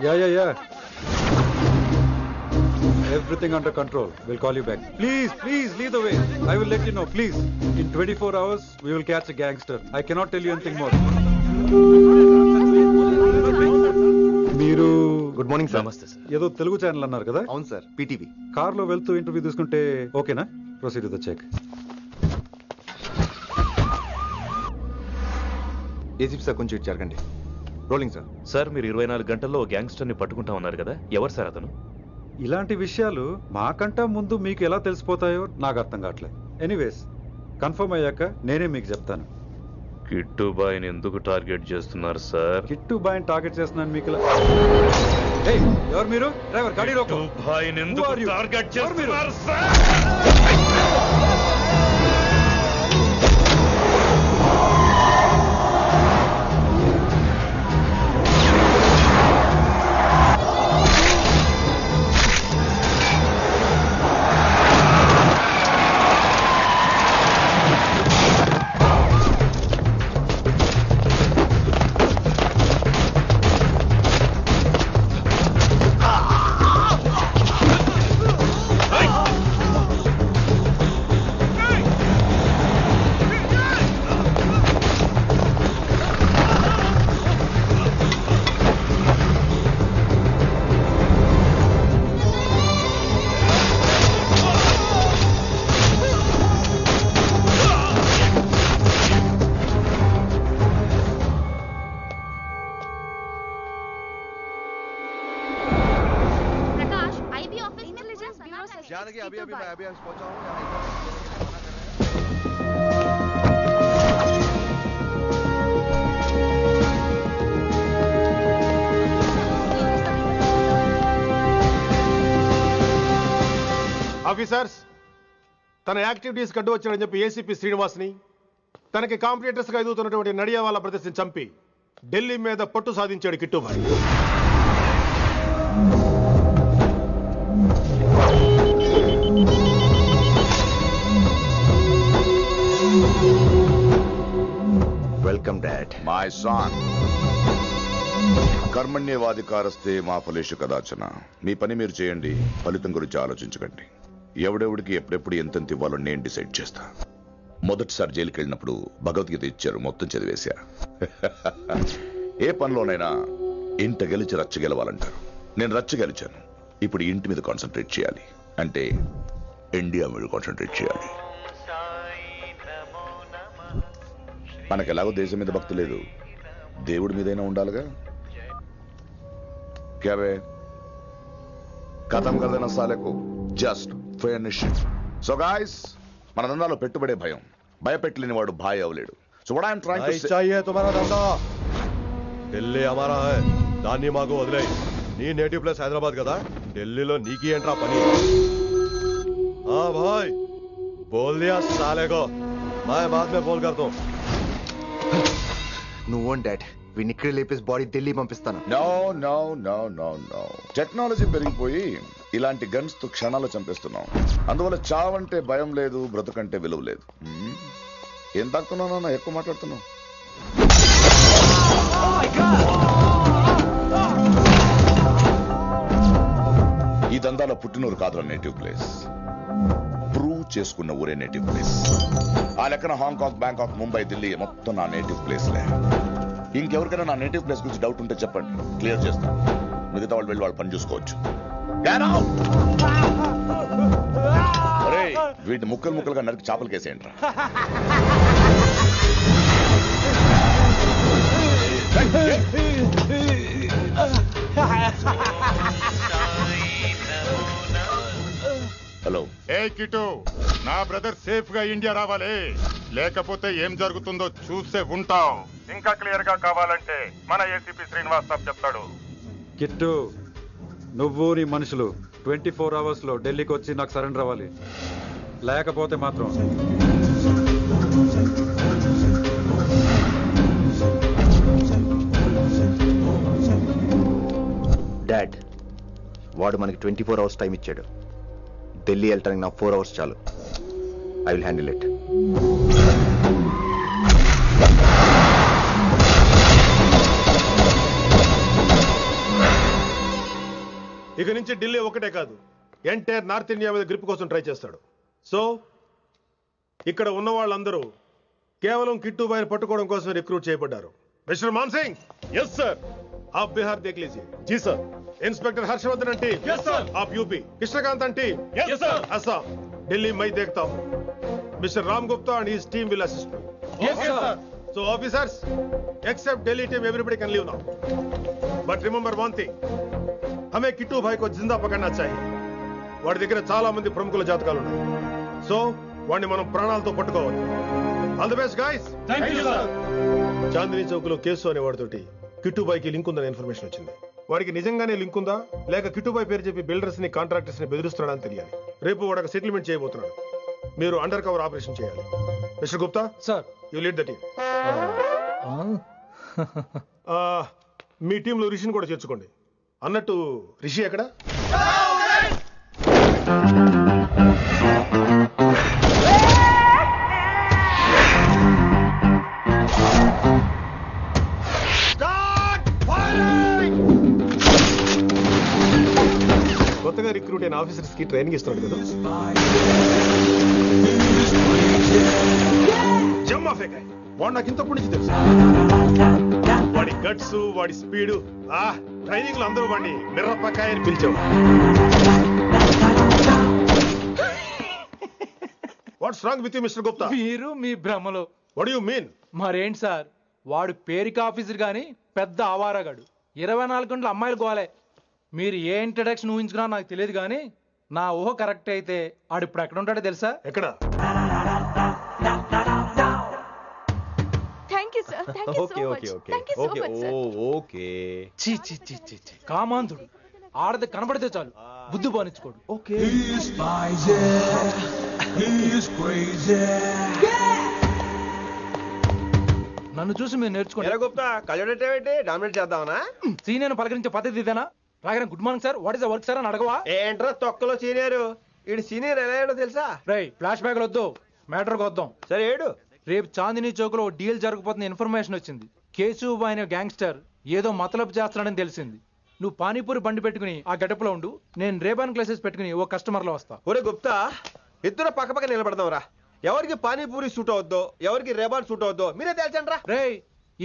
Yeah. Everything under control. We'll call you back. Please, lead the way. I will let you know, please. In 24 hours, we will catch a gangster. I cannot tell you anything more. మీరు good morning sir. నమస్తే sir. ఏదో Telugu channel అన్నారు కదా? అవును sir, PTV. కార్లో వెళ్తూ interview తీసుకుంటే ఓకేనా? Proceed with the check. ACP sir కొంచెం జరగండి. Rolling sir. సార్ మీరు 24 గంటల్లో గ్యాంగ్స్టర్ని పట్టుకుంటా ఉన్నారు కదా, ఎవరు సార్ అతను? ఇలాంటి విషయాలు మాకంటా ముందు మీకు ఎలా తెలిసిపోతాయో నాకు అర్థం కావట్లేదు. ఎనీవేస్, కన్ఫర్మ్ అయ్యాక నేనే మీకు చెప్తాను. కిట్టు బాయ్ని ఎందుకు టార్గెట్ చేస్తున్నారు సార్? కిట్టు బాయ్ని టార్గెట్ చేస్తున్నాను మీకు. ఎవరు మీరు? డ్రైవర్ గాడి రోకో. కిట్టు బాయ్ని ఎందుకు టార్గెట్ చేస్తున్నారు సార్? अभी मैं अभी पहुंचा हूं। ఆఫీసర్స్, తన యాక్టివిటీస్ కడ్డు వచ్చాడని చెప్పి ఏసీపీ శ్రీనివాస్ని తనకి కాంపిటేటర్స్ గా ఎదుగుతున్నటువంటి నడియావాల ప్రదర్శన చంపి ఢిల్లీ మీద పట్టు సాధించాడు Kittubhai. Welcome dad. My son, కర్మణ్యేవాధికారస్తే మా ఫలేషు కదాచన. మీ పని మీరు చేయండి, ఫలితం గురించి ఆలోచించకండి. ఎవడెవడికి ఎప్పుడెప్పుడు ఎంతెంత ఇవ్వాలో నేను డిసైడ్ చేస్తా. మొదటిసారి జైలుకి వెళ్ళినప్పుడు భగవద్గీత ఇచ్చారు, మొత్తం చదివేశా. ఏ పనిలోనైనా ఇంట గెలిచి రచ్చ గెలవాలంటారు. నేను రచ్చ గెలిచాను. ఇప్పుడు ఇంటి మీద కాన్సన్ట్రేట్ చేయాలి, అంటే ఇండియా మీద కాన్సన్ట్రేట్ చేయాలి. మనకు ఎలాగో దేశం మీద భక్తి లేదు, దేవుడి మీదైనా ఉండాలిగా. క్యాబే కథం కదన సాలకు జస్ట్ ఫినిష్. సో గాయ్స్, మన దందాలో పెట్టుబడే భయం. భయపెట్టలేని వాడు భాయ్ అవలేడు. So what I am trying to say, चाहिए तुम्हारा धंधा, ఢిల్లీ हमारा है. దాన్ని మాకు వదిలే. నీ నేటివ్ ప్లేస్ హైదరాబాద్ కదా, ఢిల్లీలో నీకి ఏంట్రా పని? हाँ भाई बोल दिया साले को, मैं बाद में फोन करता हूँ. నువ్వు డాడ్, వీడిని ఇక్కడ లేపేసి బాడీ ఢిల్లీ పంపిస్తాను. No no no no no. Technology పెరిగిపోయి ఇలాంటి గన్స్ తో క్షణాలు చంపేస్తున్నాం. అందువల్ల చావంటే భయం లేదు, బ్రతుకంటే విలువ లేదు. ఏం తాకుతున్నావు నాన్న, ఎక్కువ మాట్లాడుతున్నావు. ఈ దందాలో పుట్టినూరు కాదురా నేటివ్ ప్లేస్, ప్రూవ్ చేసుకున్న ఊరే నేటివ్ ప్లేస్. ఆ లెక్కన హాంకాంగ్, బ్యాంకాక్, ముంబై, ఢిల్లీ మొత్తం నా నేటివ్ ప్లేస్లే. ఇంకెవరికైనా నా నేటివ్ ప్లేస్ గురించి డౌట్ ఉంటే చెప్పండి, క్లియర్ చేస్తాను. మిగతా వాళ్ళు వెళ్ళి వాళ్ళు పని చూసుకోవచ్చు. వీటిని ముక్కలు ముక్కలుగా నరికి చేపలు కేసేయండి రా. హలో. ఏ కిటు, నా బ్రదర్ సేఫ్ గా ఇండియా రావాలి, లేకపోతే ఏం జరుగుతుందో చూసే ఉంటాం. ఇంకా క్లియర్ గా కావాలంటే మన ఏసీపీ శ్రీనివాస్ సాబ్ చెప్తాడు. కిట్టు, నువ్వు నీ మనుషులు 24 అవర్స్ లో ఢిల్లీకి వచ్చి నాకు సరెండర్ అవ్వాలి. లేకపోతే మాత్రం డాడ్, వాడు మనకి 24 అవర్స్ టైం ఇచ్చాడు. ఢిల్లీ వెళ్ళటానికి నాకు 4 అవర్స్ చాలు. I will handle it. ఇక నుంచి ఢిల్లీ ఒకటే కాదు, ఎంటైర్ నార్త్ ఇండియా మీద గ్రిప్ కోసం ట్రై చేస్తాడు. సో ఇక్కడ ఉన్న వాళ్ళందరూ కేవలం కిట్టుబాయిని పట్టుకోవడం కోసం రిక్రూట్ చేయబడ్డారు. Mister Man Singh. Yes sir. आप बिहार देख लीजिए. जी सर. इंस्पेक्टर हर्षवर्धन आंटी. Yes sir. आप यूपी. कृष्णकांत आंटी. Yes sir. असम. दिल्ली मैं देखता हूँ. Mister Ram Gupta and his team will assist me. Yes sir. So officers, except Delhi team, everybody can leave now. But remember one thing. हमें किट्टू भाई को जिंदा पकड़ना चाहिए. వాడి దగ్గర చాలా మంది ప్రముఖుల జాతకాలు ఉన్నాయి. సో వాడిని మనం ప్రాణాలతో పట్టుకోవాలి. All the best guys. Thank you sir. Chandni Chowk లో కేసు అనే వాడితోటి కిట్టుబాయికి లింక్ ఉందని ఇన్ఫర్మేషన్ వచ్చింది. వాడికి నిజంగానే లింక్ ఉందా లేక కిట్టుబాయి పేరు చెప్పి బిల్డర్స్ ని కాంట్రాక్టర్స్ ని బెదిరిస్తున్నాడని తెలియాలి. రేపు వాడు ఒక సెటిల్మెంట్ చేయబోతున్నాడు. మీరు అండర్ కవర్ ఆపరేషన్ చేయాలి. Mister Gupta sir. You lead the team. మీ టీంలో రిషిని కూడా చేర్చుకోండి. అన్నట్టు రిషి ఎక్కడ? కొత్తగా రిక్రూట్ అయిన ఆఫీసర్స్ కి ట్రైనింగ్ ఇస్తున్నాడు కదా. జమ్మా ఫేకాయ్. వాడు నాకు ఇంతప్పటి నుంచి తెలుసు. వాడి గట్స్, వాడి స్పీడు, ట్రైనింగ్ లో అందరూ వాడిని మిర్రపకాయ అని పిలిచావు. What's wrong with you mister Gupta? మీరు మీ భ్రమలో. What do you mean? మరేంటి సార్, వాడు పేరుకి ఆఫీసర్ గాని పెద్ద ఆవారగాడు. 24 గంటలు అమ్మాయిలు గోలే. మీరు ఏ ఇంట్రడక్షన్ ఊహించుకున్నా నాకు తెలియదు కానీ నా ఊహ కరెక్ట్ అయితే ఆడు ఇప్పుడు ఎక్కడ ఉంటాడో తెలుసా? ఎక్కడ? కామాంధుడు. ఆడది కనబడితే చాలు బుద్ధి పోనిచ్చుకోడు. నన్ను చూసి మీరు నేర్చుకోండి. డామినేట్ చేద్దామనా? సీనియర్ పలకరించే పద్ధతి ఇదేనా? రాగానే good morning sir, what is the work sir అని అడగవా? ఏంట్రా తొక్కలో సీనియర్? ఈడు సీనియర్ ఎలా ఏడో తెలుసా? రై ఫ్లాష్ బ్యాక్ వద్దు, మ్యాటర్కి వద్దాం. సరే ఏడు. రేపు చాందినీ చౌక్ లో డీల్ జరగబోతున్న ఇన్ఫర్మేషన్ వచ్చింది. కేశూబాయ్ అనే గ్యాంగ్స్టర్ ఏదో మతలబు చేస్తున్నాడని తెలిసింది. నువ్వు పానీపూరి బండి పెట్టుకుని ఆ గడపలో ఉండు, నేను రేబాన్ క్లాసెస్ పెట్టుకుని ఓ కస్టమర్ లో వస్తా. ఒరే గుప్తా, ఇద్దరు పక్క పక్క నిలబడదాం రా. ఎవరికి పానీపూరి సూట్ అవుద్దో, ఎవరికి రేబాన్ సూట్ అవుద్దో మీరే తేల్చండి రా. రే,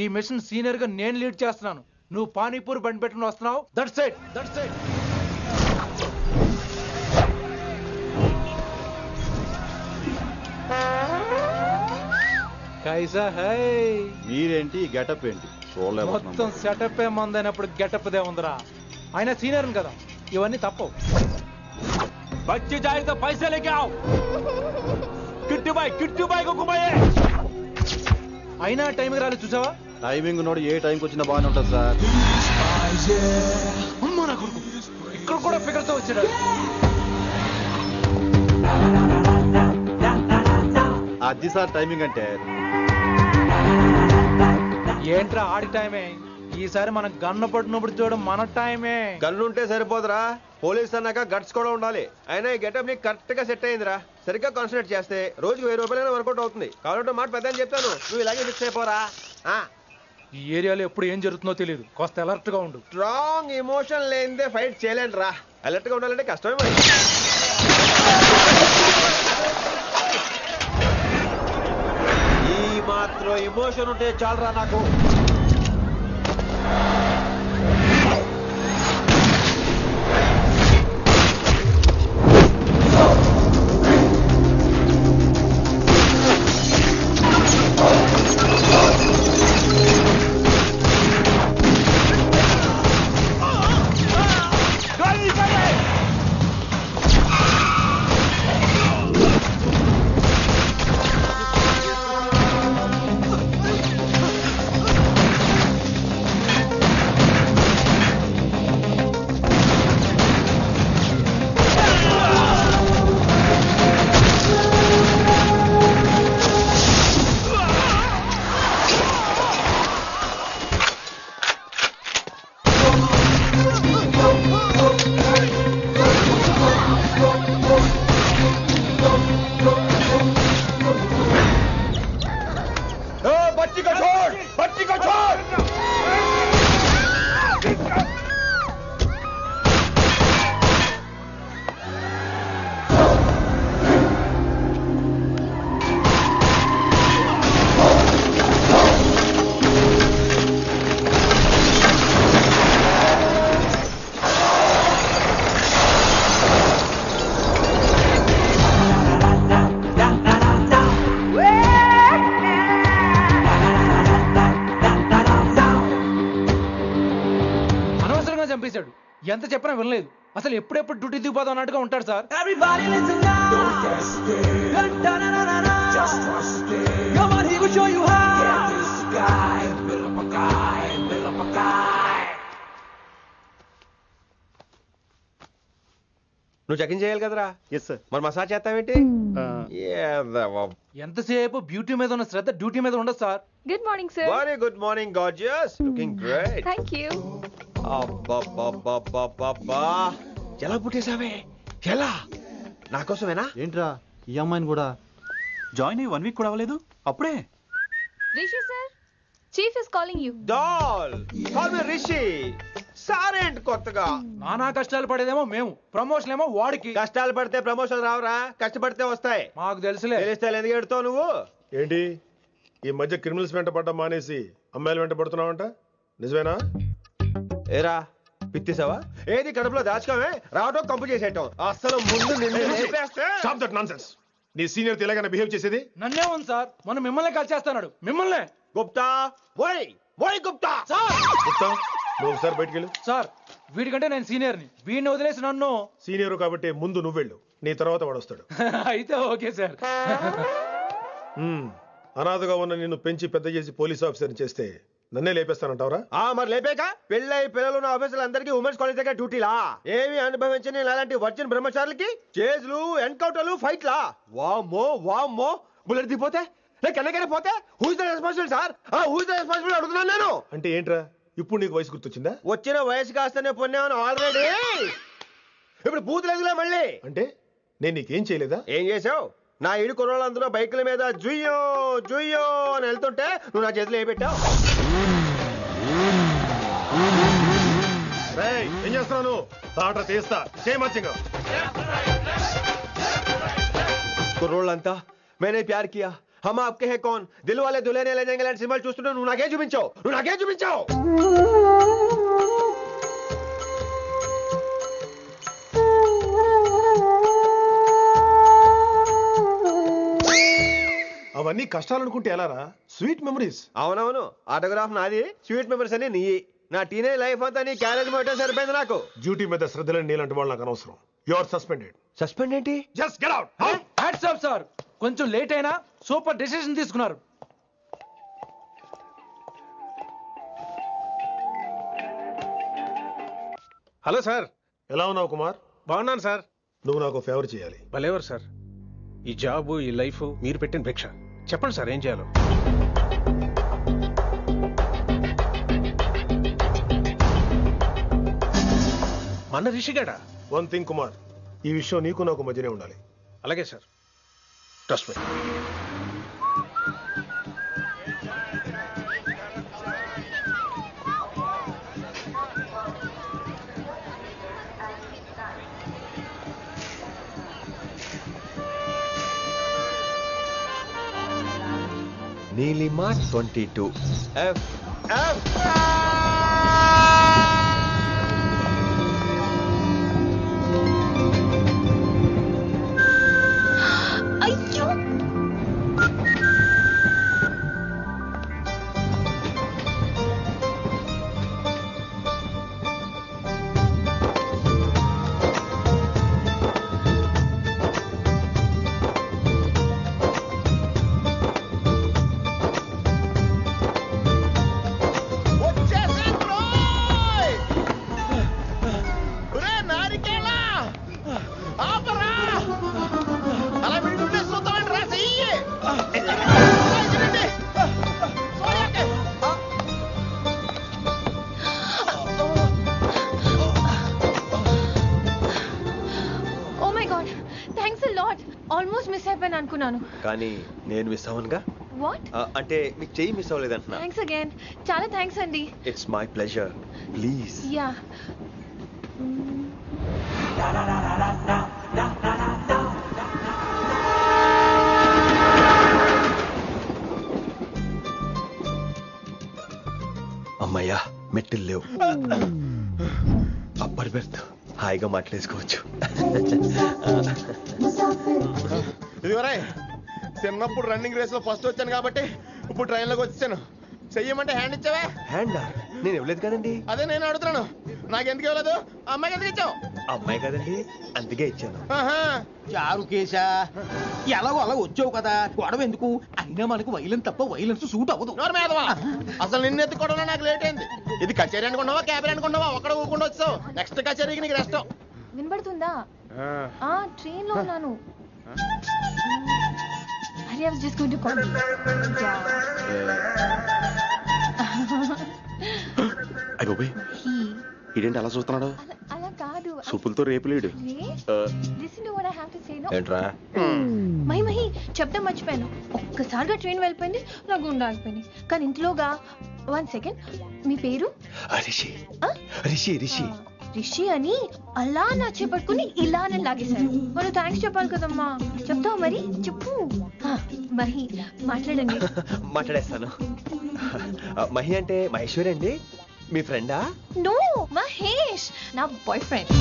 ఈ మిషన్ సీనియర్ గా నేను లీడ్ చేస్తున్నాను. నువ్వు పానీపూరి బండి పెట్టుకుని వస్తున్నావు. That's it, that's it. కైసా హై? మీరేంటి గెటప్ ఏంటి? మొత్తం సెటప్ ఏ మందైనప్పుడు గెటప్ దే ఉందిరా. ఆయన సీనియర్ కదా, ఇవన్నీ తప్పవు. బచ్చి జాయితో పైసా లేకే ఆవ్. కిట్టుబాయ్ కుక్కుబాయే. అయినా టైంకి రాలేదు చూసావా? టైమింగ్ నోడు ఏ టైంకి వచ్చినా బాగానే ఉంటుంది సార్. అమ్మా నా కొడుకు, ఇక్కడ కూడా ఫిగర్ తో వచ్చాడు. అది సార్ టైమింగ్ అంటే. ఏంట్రా ఆడి టైమే? ఈసారి మనం గన్ను పట్టినప్పుడు చూడడం మన టైమే. గన్ను ఉంటే సరిపోదురా, పోలీస్ అన్నాక గట్స్ కూడా ఉండాలి. అయినా ఈ గెటప్ నీకు కరెక్ట్ గా సెట్ అయిందిరా. సరిగ్గా కాన్సన్ట్రేట్ చేస్తే రోజుకి 1000 రూపాయలైనా వర్కౌట్ అవుతుంది. కాబట్టి మాట పెద్ద అని చెప్తాను, నువ్వు ఇలాగే ఫిక్స్ అయిపోరా. ఈ ఏరియాలో ఎప్పుడు ఏం జరుగుతుందో తెలియదు, కాస్త అలర్ట్ గా ఉండు. స్ట్రాంగ్ ఎమోషన్ లేనిదే ఫైట్ చేయలేండి రా. అలర్ట్ గా ఉండాలంటే కష్టమే మరి. ఈ మాత్రం ఎమోషన్ ఉంటే చాలరా నాకు. ఎంత చెప్పినా వినలేదు. అసలు ఎప్పుడెప్పుడు డ్యూటీ దిగిపోదాం అన్నట్టుగా ఉంటాడు సార్. నువ్వు చెకింగ్ చేయాలి కదరా? Yes sir. మరి మసాజ్ చేస్తావేంటి? ఎంతసేపు బ్యూటీ మీద ఉన్న శ్రద్ధ డ్యూటీ మీద ఉండదు sir. Good morning sir. Very good morning gorgeous, looking great. Thank you. అబ్బబ్బబ్బబ్బబ్బా, ఎలా పుట్టేశావే? ఎలా? నా కోసమేనా? ఏంట్రా ఈ అమ్మాయిని కూడా జాయిన్ అయ్యి 1 వీక్ కూడా అవ్వలేదు అప్పుడే? Rishi sir, chief is calling you. Doll call me Rishi. సారేంటి కొత్తగా? నానా కష్టాలు పడేదేమో మేము, ప్రమోషన్ ఏమో వాడికి. కష్టాలు పడితే ప్రమోషన్ రావురా, కష్టపడితే వస్తాయి. మాకు తెలుసులే. తెలిస్తే ఎందుకు ఎడుతావు నువ్వు? ఏంటి ఈ మధ్య క్రిమినల్స్ వెంట పడ్డం మానేసి అమ్మాయిలు వెంట పడుతున్నావంట, నిజమేనా? ఏరా పిత్తిసావా? ఏది కడుపులో దాచుకోవే, రావటం కంపు చేసేయటం. అసలు ముందు నిన్ను లేపేస్తే. Stop that nonsense. నీ సీనియర్ ఇలాగైనా బిహేవ్ చేసేది? నన్నే ఉంది సార్, మనం మిమ్మల్ని కాల్ చేస్తున్నాడు. మిమ్మల్నే. గుప్తా ఓయ్ ఓయ్ గుప్తా. గుప్తా, నువ్వు ఒకసారి బయటికి వెళ్ళు. సార్ వీడికంటే నేను సీనియర్ని, వీడిని వదిలేసి నన్ను. సీనియర్ కాబట్టి ముందు నువ్వు వెళ్ళు, నీ తర్వాత వాడు వస్తాడు. అయితే ఓకే సార్. అనాథగా ఉన్న నిన్ను పెంచి పెద్ద చేసి పోలీస్ ఆఫీసర్ చేస్తే నన్నే లేపేస్తానంటావరా? మరి లేపేక పెళ్ళై పిల్లలు ఉన్న ఆఫీసులందరికీ ఉమెన్స్ కాలేజ్ దగ్గర డ్యూటీలా? ఏమి అనుభవించని అలాంటి వర్జిన్ బ్రహ్మచారులకి చేజ్లు, ఎన్కౌంటర్లు, ఫైట్లా? వామ్మో వామ్మో, బుల్లెట్ దిగిపోతే కన్నకైనా పోతే who is the responsible sir? Who is the responsible అడుగుతున్నాను నేను. అంటే ఏంట్రా ఇప్పుడు నీకు వయసు గుర్తొచ్చిందా? వచ్చిన వయసు కాస్తనే పొన్నాను ఆల్రెడీ. ఇప్పుడు బూతులు ఎదుగులే మళ్ళీ. అంటే నేను నీకేం చేయలేదా? ఏం చేసావు? నా ఇడు కుర్రోళ్ళందరూ బైకుల మీద జుయ్యో జుయ్యో అని వెళ్తుంటే నువ్వు నా చేతిలో ఏ పెట్టావు? ఏం చేస్తున్నాను? తాట తీస్తా చేయమచ్చంగా. కుర్రోళ్ళంతా मैंने प्यार किया, हम आपके हैं कौन, दिल वाले दुल्हने ले जाएंगे లాంటి సినిమాలు చూస్తుంటే నువ్వు నాకే చూపించావు. అవన్నీ కష్టాలనుకుంటే ఎలారా? Sweet memories. అవునవును, ఆటోగ్రాఫ్ నాది, స్వీట్ మెమరీస్ అని నీ. నా టీనేజ్ లైఫ్ అంతా నీ క్యారేజ్ మొట్టే సరిపోయింది నాకు. డ్యూటీ మీద శ్రద్ధలేని నీలాంటి వాళ్ళు నాకు అనవసరం. You are suspended. సస్పెండ్ ఏంటి? Just get out. Hats off sir, కొంచెం లేట్ అయినా సూపర్ డెసిషన్ తీసుకున్నారు. Hello sir. ఎలా ఉన్నావు కుమార్? బాగున్నాను సార్. నువ్వు నాకు ఫేవర్ చేయాలి. భలేవారు సార్. ఈ జాబ్, ఈ లైఫ్ మీరు పెట్టిన భిక్ష. చెప్పండి సార్ ఏం చేయాలో. మన రిషిగాడా? వన్ థింగ్ కుమార్, ఈ విషయం నీకు నాకు మధ్యనే ఉండాలి. అలాగే sir, trust me. Neelima 22 F. అయ్యో, ఆల్మోస్ట్ మిస్ అయిపోయాను అనుకున్నాను. కానీ నేను మిస్ అవ్వనుగా. వాట్? అంటే మీకు చెయ్యి మిస్ అవ్వలేదంటున్నా. థ్యాంక్స్ అగైన్, చాలా థ్యాంక్స్ అండి. It's my pleasure, please. Yeah. అమ్మయ్యా, మెట్టిల్ లేవు. అప్పర్ బెర్త్, హాయిగా మాట్లాడేసుకోవచ్చు. ఇదివరే చిన్నప్పుడు రన్నింగ్ రేస్ లో ఫస్ట్ వచ్చాను కాబట్టి ఇప్పుడు ట్రైన్ లోకి వచ్చాను. చెయ్యమంటే హ్యాండ్ ఇచ్చావే. హ్యాండ్ నేను ఇవ్వలేదు కదండి. అదే నేను అడుగుతున్నాను. నాకెందుకు ఇవ్వలేదు అమ్మాయికి ఎందుకు ఇచ్చావు? అమ్మాయి కదండి అందుకే ఇచ్చాను. చారు కేశా ఎలాగో అలా వచ్చావు కదా గొడవ ఎందుకు? అయినా మనకు వైలెన్స్ తప్ప వైలెన్స్ సూట్ అవ్వదు. అసలు నిన్ను ఎత్తుకోవడంలో నాకు లేట్ అయింది. ఇది కచేరీ అనుకున్నావా క్యాబిన్ అనుకున్నావా? ఒక్కడ ఊకుండా వచ్చావు. నెక్స్ట్ కచేరీకి నీకు రెస్ట్. వినబడుతుందా? ట్రైన్ లో ఉన్నాను. I was just going to call you. అయ్యోబే ఇదేంటి అలా చూస్తున్నాడు? అలా కాదు. సూపులతో రేపులేడు. Listen to what I have to say, no? ఏంట్రా? మహి చెప్తా మర్చిపోయాను. ఒక్కసారిగా ట్రైన్ వెళ్ళిపోయింది, నా గుండె ఆగిపోయింది. కానీ ఇంట్లోగా 1 సెకండ్, మీ పేరు? రిషి. రిషి రిషి రిషి అని అలా నా చేపట్టుకుని ఇలా నన్ను లాగేశారు. మనం థ్యాంక్స్ చెప్పాలి కదమ్మా. చెప్తావు మరి? చెప్పు. మహి మాట్లాడండి. మాట్లాడేస్తాను. మహి అంటే మహేశ్వరి అండి, మీ ఫ్రెండా? నో, మహేష్ నా బాయ్ ఫ్రెండ్.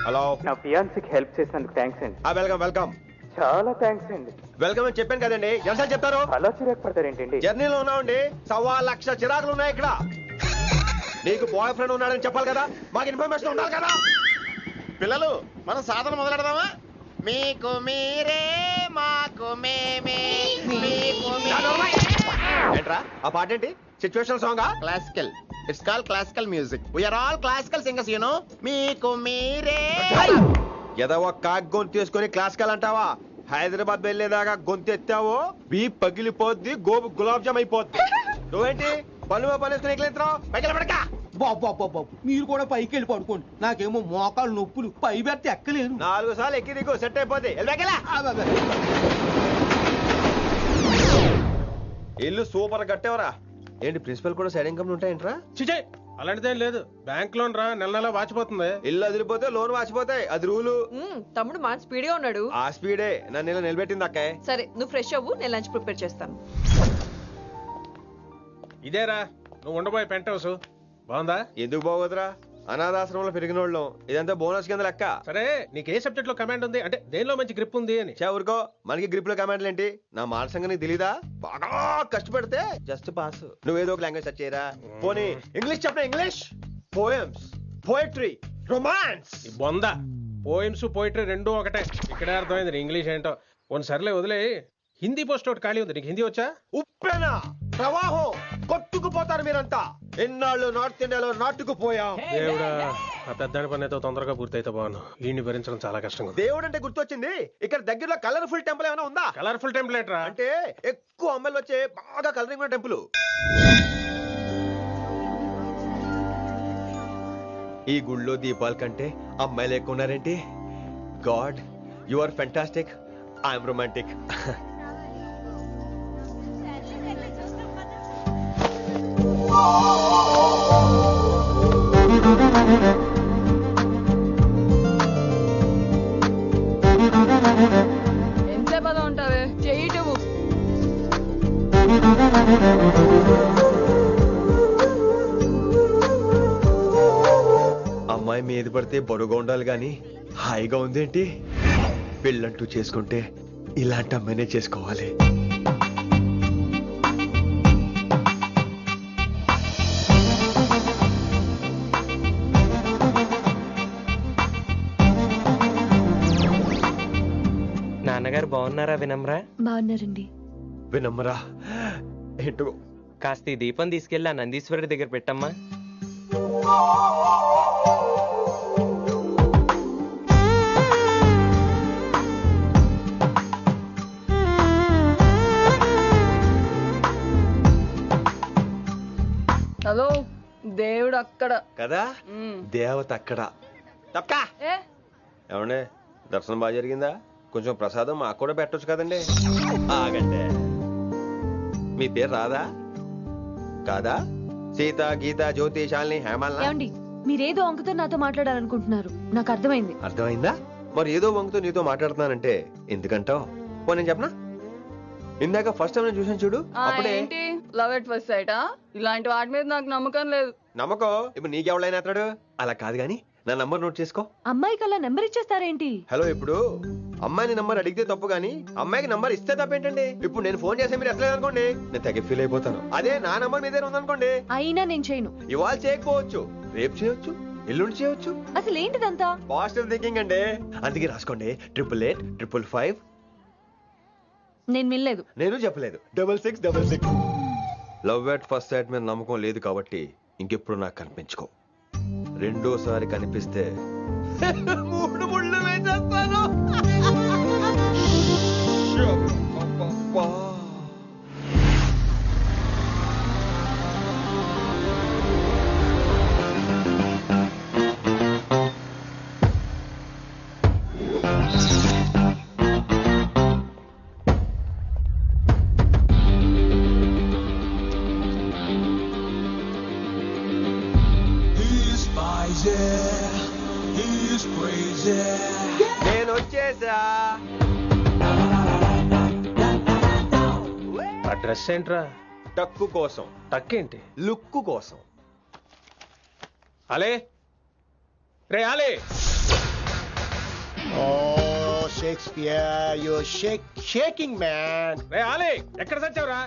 హలో. నా ఫియాన్సీకి హెల్ప్ చేసినందుకు థ్యాంక్స్ అండి. Welcome welcome. చాలా థ్యాంక్స్ అండి. వెల్కమ్ అని చెప్పాను కదండి, ఎంత చెప్తారు? అలా చిరాకు పడతారేంటండి? జర్నీలో ఉన్నామండి, 1,00,000 చిరాకులు ఉన్నాయి ఇక్కడ. నీకు బాయ్ ఫ్రెండ్ ఉన్నాడని చెప్పాలి కదా, మాకు ఇన్ఫర్మేషన్ ఉండాలి కదా. పిల్లలు మనం సాధన మొదలెడదామా? మీకు మీరే మాకు మేమే మీకు ఏంట్రా ఆ పాట ఏంటి? సిచ్యువేషన్ సాంగా? Classical. It's called classical music. We are all classical singers, you know. మీకు మీరే. ఏదో కాక్ గొంతు తీసుకొని క్లాసికల్ అంటావా? హైదరాబాద్ వెళ్ళేదాకా గొంతు ఎత్తావో బీ పగిలిపోద్ది, గోబు గులాబ్ జామ్ అయిపోద్ది. నువ్వేంటి పనులు పనేసుకుని ఎక్కలేదురావు? పైకి పడక. బాబు మీరు కూడా పైకి వెళ్ళి పడుకోండి. నాకేమో మోకాలు నొప్పులు, పై బెర్త ఎక్కలేను. 4 సార్లు ఎక్కి దిగు, సెట్ అయిపోద్ది. ఇల్లు సూపర్ కట్టేవరా. ఏంటి ప్రిన్సిపల్ కూడా సైడ్ ఇన్కమ్ ఉంటాయంట్రా? చిచే అలాంటిదేం లేదు. బ్యాంక్ లోన్ రా, నెల నెల వాచిపోతుంది. ఇల్లు అదిరిపోతే లోన్ వాచిపోతాయి, అది రూలు. తమ్ముడు మాట స్పీడ్గా ఉన్నాడు. ఆ స్పీడే నన్ను ఇలా నిలబెట్టింది అక్కే. సరే నువ్వు ఫ్రెష్ అవ్వు, నేను లంచ్ ప్రిపేర్ చేస్తాను. ఇదేరా నువ్వు ఉండబోయే పెంట్ హౌస్. బాగుందా? ఎందుకు బాగోదురా, అనాథాశ్రమంలో పెరిగిన వాళ్ళం. ఇదంతా బోనస్ కింద లెక్క. సరే నీకు ఏ సబ్జెక్ట్ లో కమాండ్ ఉంది, అంటే దేనిలో మంచి గ్రిప్ ఉంది అని. ఊరుకో, మనకి గ్రిప్ లో కమాండ్లు ఏంటి? నా మాట సంగతి తెలీదా? బాగా కష్టపడితే జస్ట్ పాస్. నువ్వేదో ఒక లాంగ్వేజ్ సెర్చ్ చేయరా. పోనీ ఇంగ్లీష్ చెప్పిన ఇంగ్లీష్, పోయమ్స్, పోయట్రీ, రొమాన్స్. బొంద పోయిమ్స్ పోయిటరీ రెండూ ఒకటే. ఇక్కడే అర్థమైంది ఇంగ్లీష్ ఏంటో. కొన్ని సర్లే వదిలే. హిందీ పోస్ట్ ఒకటి ఖాళీ ఉంది, నీకు హిందీ వచ్చా? ఉప్పెన ప్రవాహం కొట్టుకుపోతారు మీరంతా. ఎన్నాళ్ళు నార్త్ ఇండియాలో నాటుకుపోయాం. దేవుడా, ఆ పెద్దాని పని అయితే తొందరగా పూర్తయితే బాగున్నాను. వీడిని భరించడం చాలా కష్టంగా. దేవుడు అంటే గుర్తొచ్చింది, ఇక్కడ దగ్గరలో కలర్ఫుల్ టెంపుల్ ఏమైనా ఉందా? కలర్ఫుల్ టెంపుల్ ఏంట్రా? అంటే ఎక్కువ అమ్మాయిలు వచ్చే బాగా కలరింగ్ ఉన్న టెంపుల్. ఈ గుళ్ళో దీపాల కంటే అమ్మాయిలు ఎక్కువ ఉన్నారేంటి? God, you are fantastic, I'm romantic. ఎంతసేపు అలా ఉంటావే, చేయటము. అమ్మాయి మీద పడితే బరువుగా ఉండాలి గాని హాయిగా ఉందేంటి? పెళ్ళంటూ చేసుకుంటే ఇలాంటి అమ్మాయినే చేసుకోవాలి. నాన్నగారు బాగున్నారా వినమ్రా? బాగున్నారండి. వినమ్రా ఏంటో కాస్త ఈ దీపం తీసుకెళ్ళి ఆ నందీశ్వరుడి దగ్గర పెట్టమ్మా. హలో, దేవుడు అక్కడ కదా, దేవత అక్కడ. తప్పకా ఏ ఏమండే, దర్శనం బాగా జరిగిందా? కొంచెం ప్రసాదం మాకు కూడా పెట్టొచ్చు కదండి. ఆగండి, మీ పేరు రాదా కాదా? సీత, గీత, జ్యోతి, శాలిని, హేమల్ని. ఏమండి, మీరేదో అంకుతో నాతో మాట్లాడాలనుకుంటున్నారు, నాకు అర్థమైంది. అర్థమైందా? మరి ఏదో వంగుతో నీతో మాట్లాడుతున్నానంటే ఎందుకంటావు? పో నేను చెప్పనా? ఇందాక ఫస్ట్ టైం నేను చూసాను చూడు, అప్పుడే. ఏంటి లవ్ ఎట్ ఫస్ట్ సైటా? ఇలాంటి వాటి మీద నాకు నమ్మకం లేదు. నమ్మకం ఇప్పుడు నీకెవడైనా అతడు? అలా కాదు గాని నా నంబర్ నోట్ చేసుకో. అమ్మాయికి అలా నెంబర్ ఇచ్చేస్తారేంటి? హలో, ఇప్పుడు అమ్మాయిని నంబర్ అడిగితే తప్పు గానీ అమ్మాయికి నంబర్ ఇస్తే తప్పేంటండి? ఇప్పుడు నేను ఫోన్ చేసి మీరు ఎట్లేదు అనుకోండి, నేను తెగ ఫీల్ అయిపోతాను. అదే నా నంబర్ మీదే ఉందనుకోండి, అయినా నేను చేయను. ఇవాళ చేయకపోవచ్చు, రేపు చేయొచ్చు, ఎల్లుండి చేయొచ్చు. అసలు ఏంటిదంతా? పాజిటివ్ థింకింగ్ అండి. అందుకే రాసుకోండి 888 555. నేను వినలేదు. నేను చెప్పలేదు 6666. లవ్ ఎట్ ఫస్ట్ సైట్ మీద నమ్మకం లేదు కాబట్టి ఇంకెప్పుడు నాకు కనిపించుకో. రెండోసారి కనిపిస్తే 3 ముళ్ళు వేసేస్తాను. నేను వచ్చేసా. ఆ డ్రెస్ ఏంట్రా? టక్కు కోసం. టక్కేంటి? లుక్కు కోసం. అలే రే అలే. Oh, Shakespeare, you're shaking, man. రే అలే, ఎక్కడ చచ్చావురా?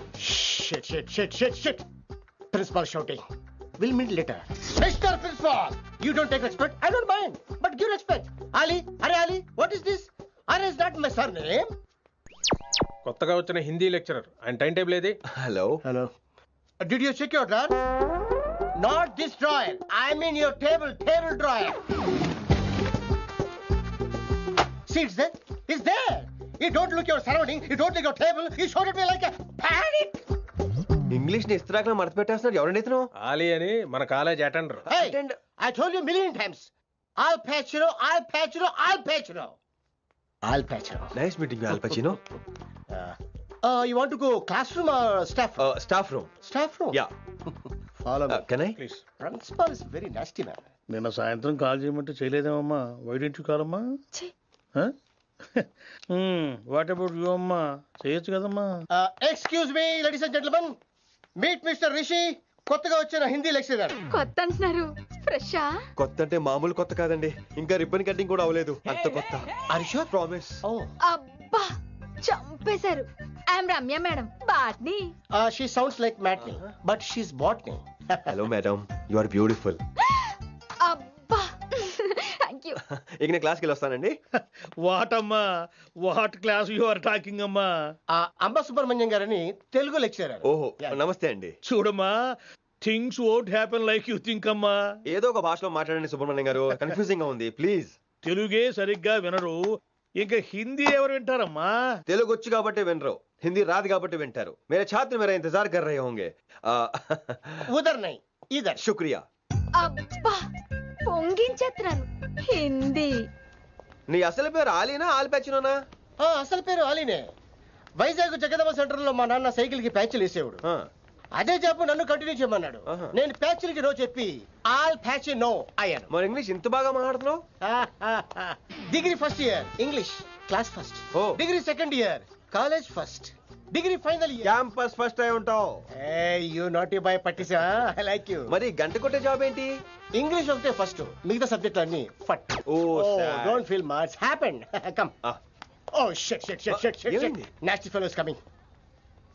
Shit. Principal shouting. We'll meet later. Mr. Principal, you don't take respect. I don't mind, but give respect. Ali, Ali, what is this? Ali, is that my surname? కొత్తగా వచ్చిన Hindi lecturer. ఆయన time table ఏది? Hello. Did you check your drawer? Not this drawer. I mean your table drawer. See, it's there. You don't look your surrounding. You don't look your table. You showed at me like a panic. English ని ఇస్త్రాక్ మడత పెట్టేస్తున్నాడు. ఎవరండి ఇతను? ఆలీ అని మన college attender. Hey, I told you a million times. Al Pacino. Nice meeting you, Al Pacino. You want to go classroom or staff room? Staff room. Staff room? Yeah. Follow me. Can I? Please. Principal is very nasty man. నిన్న సాయంత్రం call చేయమంటే చేయలేదేమమ్మా? Why don't you call అమ్మా? What about you అమ్మా? చేయొచ్చు కదమ్మా. Excuse me, ladies and gentlemen. Meet Mr. Rishi. కొత్తగా వచ్చిన Hindi lecturer. కొత్త అంటున్నారు, ఫ్రెషా? కొత్త అంటే మామూలు కొత్త కాదండి, ఇంకా రిబ్బన్ కటింగ్ కూడా అవ్వలేదు, అంత కొత్త. Are you sure? Promise. Oh. అబ్బా చంపేశారు. I'm Ramya madam, botany. She sounds like Matney, but she's botany. Hello madam, you are beautiful. అబ్బా థ్యాంక్ యూ. ఇక నేను క్లాస్కి వెళ్ళి వస్తానండి. వాట్ అమ్మా, what class you are talking అమ్మా? అంబ సుబ్రహ్మణ్యం గారని తెలుగు లెక్చరర్. ఓహో, నమస్తే అండి. చూడమ్మా, things won't happen like you think అమ్మా. ఏదో ఒక భాషలో మాట్లాడండి సుబ్రహ్మణ్యం గారు, కన్ఫ్యూజింగ్ గా ఉంది, ప్లీజ్. తెలుగే సరిగ్గా వినరు, ఇంకా హిందీ ఎవరు వింటారమ్మా? తెలుగు వచ్చు కాబట్టి వినరు, హిందీ రాదు కాబట్టి వింటారు. మేరే ఛాత్ర మేరా ఇంతజార్ కర్ రహే హోంగే. ఉదర్ నహీ ఇదర్. శుక్రియా. అబ్బా పొంగించేస్తున్నాను. హిందీ. నీ అసలు పేరు ఆలీనా, ఆల్ ప్యాచినోనా? అసలు పేరు ఆలీనే. వైజాగ్ జగదమ్మ సెంటర్ లో మా నాన్న సైకిల్ కి ప్యాచ్లు వేసేవాడు. అదే జాబ్ నన్ను కంటిన్యూ చేయమన్నాడు. నేను ప్యాచ్లకి నో చెప్పి ఆల్ ప్యాచ్ నో అయ్యాను. మరి ఇంగ్లీష్ ఇంత బాగా మాట్లాడుతున్నావు? Degree first year English class first. Degree second year college first. Degree final year campus first అయి ఉంటావు. యూ నాటీ బాయ్ పట్టిసా. I like you. మరి గంట కొట్టే జాబ్ ఏంటి? ఇంగ్లీష్ ఒకటే ఫస్ట్, మిగతా సబ్జెక్ట్ అన్ని ఫట్. Don't feel much happened. Come. Oh shit shit shit shit shit. Nasty fellows coming.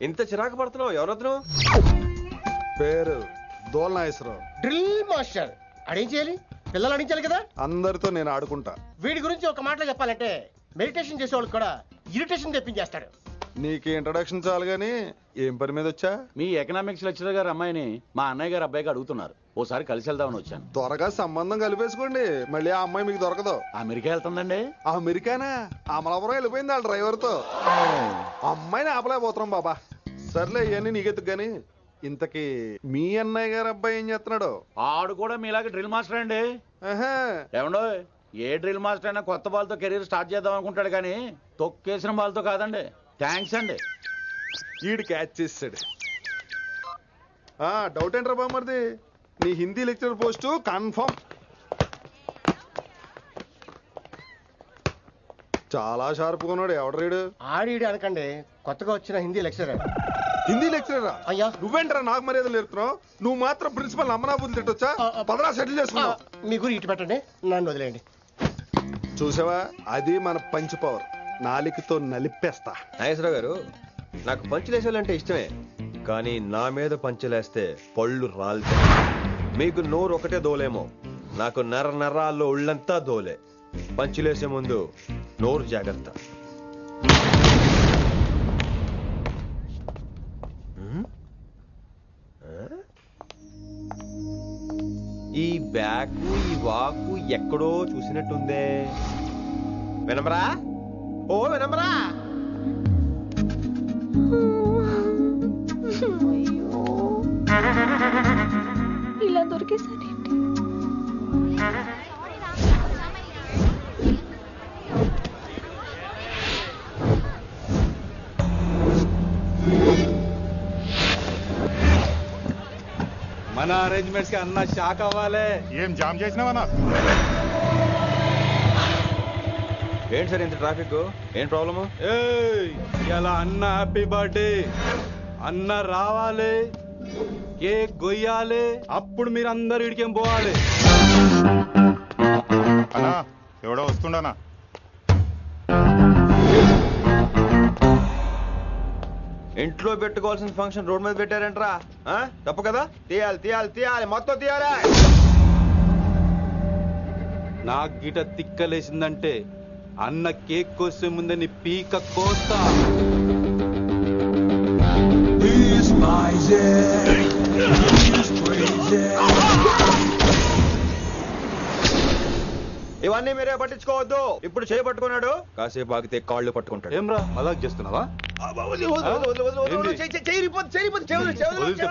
ఇంత చిరాకు పడుతున్నావు, ఎవరొద్దు? పేరు దోల్నాగేశ్వరరావు. Drill master. అడేం చేయాలి? పిల్లలు అడించాలి కదా. అందరితో నేను ఆడుకుంటా. వీడి గురించి ఒక మాటలో చెప్పాలంటే మెడిటేషన్ చేసే వాళ్ళకి కూడా ఇరిటేషన్ తెప్పించేస్తాడు. నీకు ఇంట్రడక్షన్ చాలు గానీ ఏం పని మీద వచ్చా? మీ ఎకనామిక్స్ లెక్చరర్ గారు అమ్మాయిని మా అన్నయ్య గారు అబ్బాయికి అడుగుతున్నారు, ఓసారి కలిసి వెళ్దామని వచ్చాను. త్వరగా సంబంధం కలిపేసుకోండి, మళ్ళీ ఆ అమ్మాయి మీకు దొరకదు. అమెరికా వెళ్తుందండి. అమెరికానా? అమలాపురం వెళ్ళిపోయింది వాళ్ళ డ్రైవర్ తో. అమ్మాయిని ఆపలేకపోతున్నాం బాబా. సర్లే ఇవన్నీ నీకెత్తుకు గాని, ఇంతకీ మీ అన్నయ్య గారు అబ్బాయి ఏం చేస్తున్నాడు? ఆడు కూడా మీలాగా డ్రిల్ మాస్టర్ అండి. ఏమండో, ఏ డ్రిల్ మాస్టర్ అయినా కొత్త బాల్తో కెరీర్ స్టార్ట్ చేద్దాం అనుకుంటాడు కానీ తొక్కేసిన బాల్తో కాదండి. థ్యాంక్స్ అండి. ఈడు క్యాచ్ చేసాడు. డౌట్ ఏంట్రా బామ్మర్ది, నీ హిందీ లెక్చరర్ పోస్టు కన్ఫర్మ్. చాలా షార్ప్గా ఉన్నాడు. ఎవడరీడు? ఆడీడు అనకండి, కొత్తగా వచ్చిన హిందీ లెక్చరర్. హిందీ లెక్చరరా? అయ్యా నువ్వేంటరా నాకు మర్యాదలు నేర్పుతున్నావు? నువ్వు మాత్రం ప్రిన్సిపల్ అమ్మనాబుద్ధి తిట్టొచ్చా? పదరా సెటిల్ చేసుకున్నావు. మీ గురి ఇటు పెట్టండి, నన్ను వదిలేయండి. చూసావా, అది మన పంచ్ పవర్. నాలికతో నలిపేస్తా. నాగేశ్వరరావు గారు, నాకు పంచులేసాలంటే ఇష్టమే, కానీ నా మీద పంచులేస్తే పళ్ళు రాలుతాయి. మీకు నోరు ఒకటే దోలేమో, నాకు నరాల్లో ఉళ్ళంతా దోలే. పంచులేసే ముందు నోరు జాగ్రత్త. ఈ బ్యాగు ఈ వాకు ఎక్కడో చూసినట్టుందే. వినమరా? ఓ వినమరా? ఇలా దొరికేసానేంటి? మన అరేంజ్మెంట్స్ కి అన్న షాక్ అవ్వాలి. ఏం జామ్ చేసినావన్నా? ఏంటి సార్ ఇంత ట్రాఫిక్? ఏం ప్రాబ్లము? ఇలా అన్న హ్యాపీ బర్త్డే, అన్న రావాలి, కేక్ గొయ్యాలి, అప్పుడు మీరు అందరు ఇడికేం పోవాలి. అన్నా ఎవడో వస్తుండనా? ఇంట్లో పెట్టుకోవాల్సిన ఫంక్షన్ రోడ్ మీద పెట్టారంట్రా. తప్పు కదా? తీయాలి తీయాలి తీయాలి, మొత్తం తీయాలి. నాకు గిట తిక్కలేసిందంటే అన్న కేక్ కోసే ముందే నీ పీక కోస్తా. ఇవన్నీ మీరే పట్టించుకోవద్దు. ఇప్పుడు చేయి పట్టుకున్నాడు, కాసేపు ఆగితే కాళ్ళు పట్టుకుంటాడు. ఏమ్రా అలాగే చేస్తున్నావా?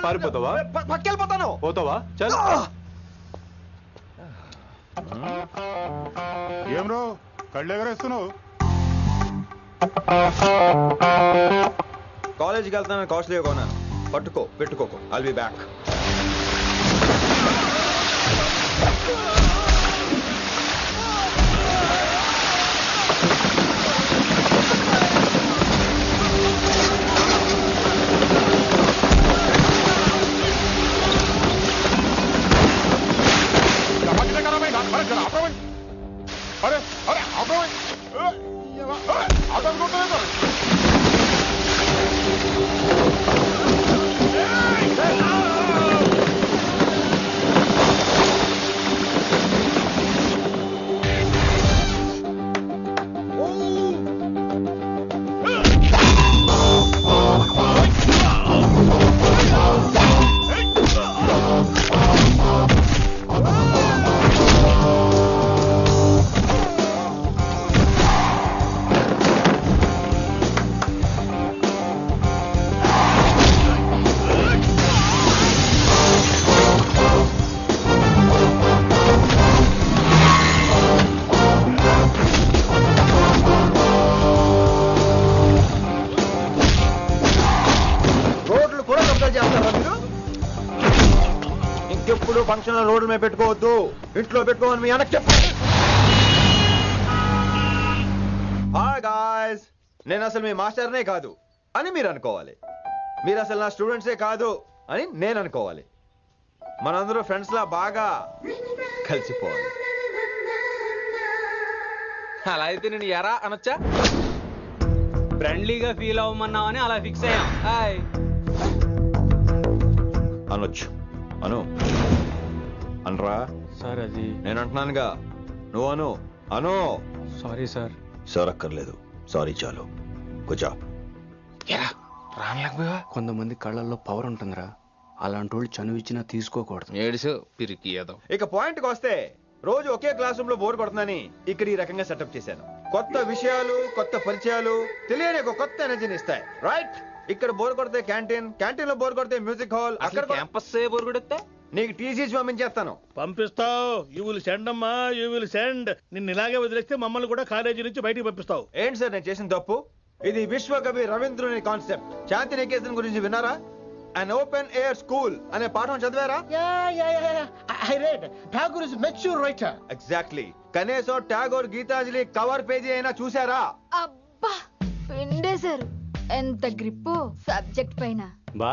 పారిపోతావా? పక్కెళ్ళిపోతాను. పోతావా? చల్. ఏం రో కళ్ళు ఎగరేస్తున్నావు? కాలేజీకి వెళ్తానని కాస్ట్లీగా కొన్నాను. పట్టుకో, పెట్టుకోకు. I'll be back. अरे अरे ऑटो ఇంకెప్పుడు ఫంక్షన్ రోడ్ల మీద పెట్టుకోవద్దు, ఇంట్లో పెట్టుకోమని మీ అన్నకు చెప్పండి. హాయ్ గాయ్స్, నేను అసలు మీ మాస్టర్నే కాదు అని మీరు అనుకోవాలి. మీరు అసలు నా స్టూడెంట్సే కాదు అని నేను అనుకోవాలి. మనందరూ ఫ్రెండ్స్ లా బాగా కలిసిపోవాలి. అలా అయితే నేను ఎరా అనొచ్చా? ఫ్రెండ్లీగా ఫీల్ అవ్వమన్నావని అలా ఫిక్స్ అయ్యాం. హాయ్ అనొచ్చు. అను అనరా సార్. అది నేను అంటున్నానుగా, నువ్వు అను. అను. Sorry sir. సార్ అక్కర్లేదు, సారీ చాలు. గుజా కొంతమంది కళ్ళల్లో పవర్ ఉంటుందిరా, అలాంటి వాళ్ళు చనువు ఇచ్చినా తీసుకోకూడదు. ఏడుసు పిరికి ఏదో. ఇక పాయింట్కి వస్తే, రోజు ఒకే క్లాస్ రూమ్ లో బోర్ కొడుతుందని ఇక్కడ ఈ రకంగా సెటప్ చేశాను. కొత్త విషయాలు, కొత్త పరిచయాలు తెలియని ఒక కొత్త ఎనర్జీని ఇస్తాయి. రైట్? ఇక్కడ బోర్ కొడితే క్యాంటీన్, క్యాంటీన్ లో బోర్ కొడితే మ్యూజిక్ హాల్, అక్కడ క్యాంపస్ బోర్ కొడితే నీకు టీసీస్ పంపించేస్తాను. పంపిస్తావు. యూ విల్ సెండ్ అమ్మా, యూ విల్ సెండ్. నిన్ను ఇలాగే వదిలేస్తే మమ్మల్ని కూడా కాలేజీ నుంచి బయటికి పంపిస్తావు. ఏంటి సార్ నేను చేసిన తప్పు? ఇది విశ్వకవి రవీంద్రుని కాన్సెప్ట్. శాంతి నికేతన్ గురించి విన్నారా? An open air school అనే పాఠం చదివారా? I read. Tagore is a mature writer. Exactly. కనీసం టాగోర్ గీతాంజలి కవర్ పేజీ అయినా చూసారా? అబ్బా పిండేశారు. ఎంత గ్రిప్పు సబ్జెక్ట్ పైన. బా